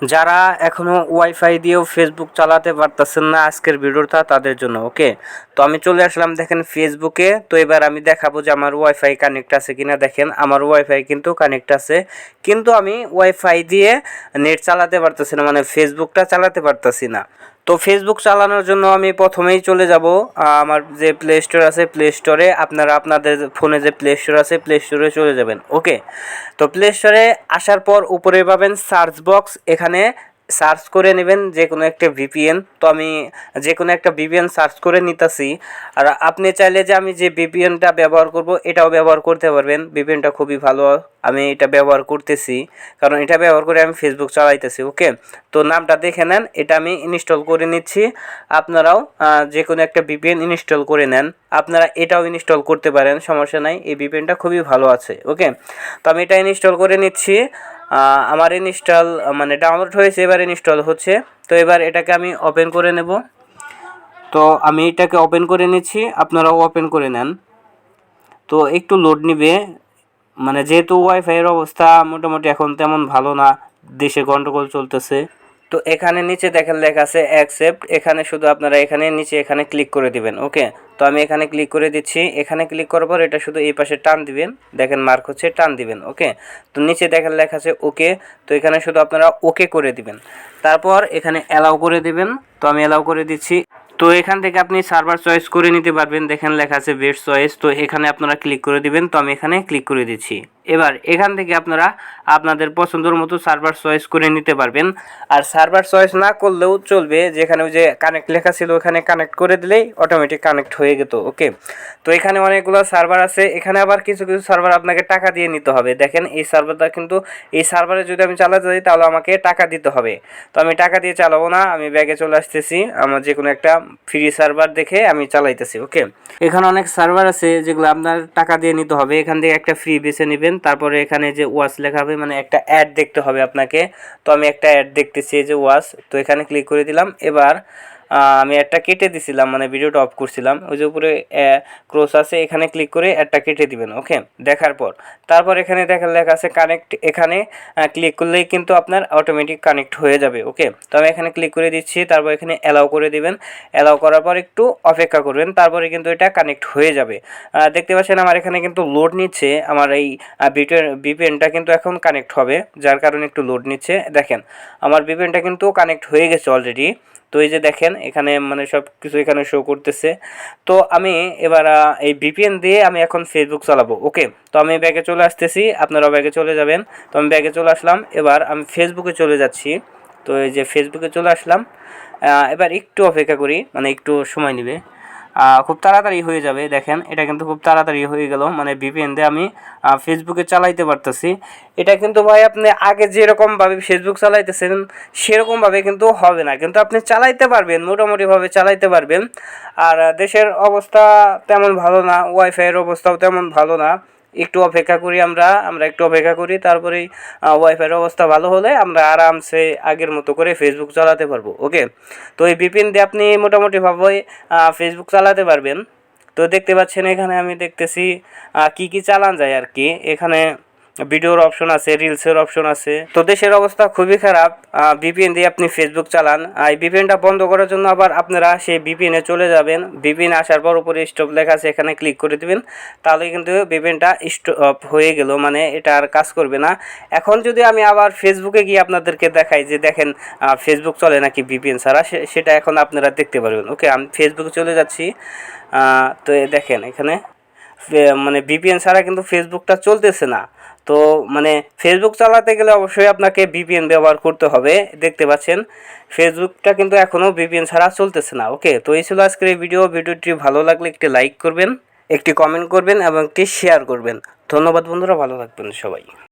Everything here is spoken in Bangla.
যারা এখনও ওয়াইফাই দিয়েও ফেসবুক চালাতে পারতেছেন না, আজকের ভিডিওটা তাদের জন্য। ওকে, তো আমি চলে আসলাম দেখেন ফেসবুকে। তো এবার আমি দেখাবো যে আমার ওয়াইফাই কানেক্ট আছে কিনা। দেখেন আমার ওয়াইফাই কিন্তু কানেক্ট আছে, কিন্তু আমি ওয়াইফাই দিয়ে নেট চালাতে পারতেছি না, মানে ফেসবুকটা চালাতে পারতেছি না। তো ফেসবুক চালানোর জন্য আমি প্রথমেই চলে যাব আমার যে প্লে স্টোর আছে, প্লে স্টোরে আপনারা আপনাদের ফোনে যে প্লে স্টোর আছে প্লে স্টোরে চলে যাবেন। ওকে, তো প্লে স্টোরে আসার পর উপরে পাবেন সার্চ বক্স, এখানে সার্চ করে নেবেন যে কোনো একটা ভিপিএন। তো আমি যে কোনো একটা ভিপিএন সার্চ করে নিতেছি। আর আপনি চাইলে যে আমি যে ভিপিএনটা ব্যবহার করব এটাও ব্যবহার করতে পারবেন, ভিপিএনটা খুবই ভালো, আমি এটা ব্যবহার করতেছি কারণ এটা ব্যবহার করে আমি ফেসবুক চালাইতেছি। ওকে, তো নামটা দেখে নেন, এটা আমি ইনস্টল করে নিচ্ছি। আপনারাও যে কোনো একটা ভিপিএন ইনস্টল করে নেন, আপনারা এটাও ইনস্টল করতে পারেন, সমস্যা নাই, এই ভিপিএনটা খুবই ভালো আছে। ওকে, তো আমি এটা ইনস্টল করে নিচ্ছি। আমার ইনস্টল মানে ডাউনলোড হয়েছে, এবার ইনস্টল হচ্ছে। তো এবার এটাকে আমি ওপেন করে নেব। তো আমি এটাকে ওপেন করে নিচ্ছি, আপনারাও ওপেন করে নেন। তো একটু লোড নিবে, মানে যেহেতু ওয়াইফাইয়ের অবস্থা মোটামুটি এখন তেমন ভালো না, দেশে গন্ডগোল চলতেছে। তো এখানে নিচে দেখেন লেখা আছে অ্যাকসেপ্ট, এখানে শুধু আপনারা এখানে নিচে এখানে ক্লিক করে দিবেন। ওকে, তো আমি এখানে ক্লিক করে দিচ্ছি। এখানে ক্লিক করার পর এটা শুধু এই পাশে টান দিবেন, দেখেন মার্ক হচ্ছে, টান দিবেন। ওকে, তো নিচে দেখেন লেখা আছে ওকে, তো এখানে শুধু আপনারা ওকে করে দিবেন। তারপর এখানে অ্যালাউ করে দিবেন, তো আমি অ্যালাউ করে দিচ্ছি। তো এখান থেকে আপনি সার্ভার চয়েস করে নিতে পারবেন, দেখেন লেখা আছে বেস্ট চয়েস, তো এখানে আপনারা ক্লিক করে দিবেন। তো আমি এখানে ক্লিক করে দিচ্ছি। এবার এখান থেকে আপনারা আপনাদের পছন্দের মতো সার্ভার চয়েস করে নিতে পারবেন। আর সার্ভার চয়েস না করলেও চলবে, যেখানে ওই যে কানেক্ট লেখা ছিল ওখানে কানেক্ট করে দিলেই অটোমেটিক কানেক্ট হয়ে যেত। ওকে, তো এখানে অনেকগুলো সার্ভার আছে, এখানে আবার কিছু কিছু সার্ভার আপনাকে টাকা দিয়ে নিতে হবে। দেখেন এই সার্ভারটা কিন্তু, এই সার্ভারে যদি আমি চালাতে যাই তাহলে আমাকে টাকা দিতে হবে। তো আমি টাকা দিয়ে চালাবো না, আমি ব্যাগে চলে আসতেছি, আমার যে কোনো একটা ফ্রি সার্ভার দেখে আমি চালাইতেছি। ওকে, এখানে অনেক সার্ভার আছে যেগুলো আপনার টাকা দিয়ে নিতে হবে, এখান থেকে একটা ফ্রি বেছে নেবেন। তারপরে এখানে যে ওয়াচ লেখা হবে, মানে একটা অ্যাড দেখতে হবে আপনাকে। তো আমি একটা অ্যাড দেখতেছি, যে ওয়াচ, তো এখানে ক্লিক করে দিলাম। এবার আমি একটা কেটে দিছিলাম, মানে ভিডিওটা অফ করছিলাম, ওই যে উপরে ক্রস আছে, এখানে ক্লিক করে একটা কেটে দিবেন। ওকে, দেখার পর তারপর এখানে দেখেন লেখা আছে কানেক্ট, এখানে ক্লিক করলেই কিন্তু আপনার অটোমেটিক কানেক্ট হয়ে যাবে। ওকে, তো আমি এখানে ক্লিক করে দিচ্ছি, তারপর এখানে অ্যালাউ করে দিবেন। অ্যালাউ করার পর একটু অপেক্ষা করবেন, তারপরে কিন্তু এটা কানেক্ট হয়ে যাবে। দেখতে পাচ্ছেন আমার এখানে কিন্তু লোড নিচ্ছে, আমার এই ভিপিএনটা কিন্তু এখন কানেক্ট হবে, যার কারণে একটু লোড নিচ্ছে। দেখেন আমার ভিপিএনটা কিন্তু কানেক্ট হয়ে গেছে অলরেডি। তো এই যে দেখেন এখানে মানে সব কিছু এখানে শো করতেছে। তো আমি এবার এই ভিপিএন দিয়ে আমি এখন ফেসবুক চালাবো। ওকে, তো আমি ব্যাগে চলে আসতেছি, আপনারাও ব্যাগে চলে যাবেন। তো আমি ব্যাগে চলে আসলাম, এবার আমি ফেসবুকে চলে যাচ্ছি। তো এই যে ফেসবুকে চলে আসলাম, এবার একটু অপেক্ষা করি, মানে একটু সময় নেবে, খুব তাড়াতাড়ি হয়ে যাবে। দেখেন এটা কিন্তু খুব তাড়াতাড়ি হয়ে গেল, মানে ভিপিএন দিয়ে আমি ফেসবুকে চালাইতে পারতেছি। এটা কিন্তু ভাই আপনি আগে যেরকমভাবে ফেসবুক চালাইতেছেন সেরকমভাবে কিন্তু হবে না, কিন্তু আপনি চালাইতে পারবেন, মোটামুটিভাবে চালাইতে পারবেন। আর দেশের অবস্থা তেমন ভালো না, ওয়াইফাইয়ের অবস্থাও তেমন ভালো না, একটু অপেক্ষা করি, আমরা একটু অপেক্ষা করি, তারপরেই ওয়াইফাইয়ের অবস্থা ভালো হলে আমরা আরামসে আগের মতো করে ফেসবুক চালাতে পারবো। ওকে, তো এই ভিপিএন দিয়ে আপনি মোটামুটিভাবে ফেসবুক চালাতে পারবেন। তো দেখতে পাচ্ছেন এখানে আমি দেখতেছি কি কি চালান যায় আর কি, এখানে ভিডিওর অপশন আছে, রিলসের অপশন আছে। তো দেশের অবস্থা খুবই খারাপ, ভিপিএন দিয়ে আপনি ফেসবুক চালান। এই ভিপিএনটা বন্ধ করার জন্য আবার আপনারা সেই ভিপিএনে চলে যাবেন, ভিপিএন আসার পর উপরে স্টপ লেখা আছে, এখানে ক্লিক করে দেবেন, তাহলে কিন্তু ভিপিএনটা স্টপ হয়ে গেল, মানে এটা আর কাজ করবে না। এখন যদি আমি আবার ফেসবুকে গিয়ে আপনাদেরকে দেখাই যে দেখেন ফেসবুক চলে নাকি ভিপিএন ছাড়া, সেটা এখন আপনারা দেখতে পারবেন। ওকে, আমি ফেসবুকে চলে যাচ্ছি। তো দেখেন এখানে মানে ভিপিএন ছাড়া কিন্তু ফেসবুকটা চলতেছে না। তো মানে ফেসবুক চালাতে গেলে অবশ্যই আপনাকে ভিপিএন ব্যবহার করতে হবে। দেখতে পাচ্ছেন ফেসবুকটা কিন্তু এখনও ভিপিএন ছাড়া চলতেছে না। ওকে, তো এই ছিল আজকের এই ভিডিওটি ভালো লাগলে একটি লাইক করবেন, একটি কমেন্ট করবেন এবং একটি শেয়ার করবেন। ধন্যবাদ বন্ধুরা, ভালো থাকবেন সবাই।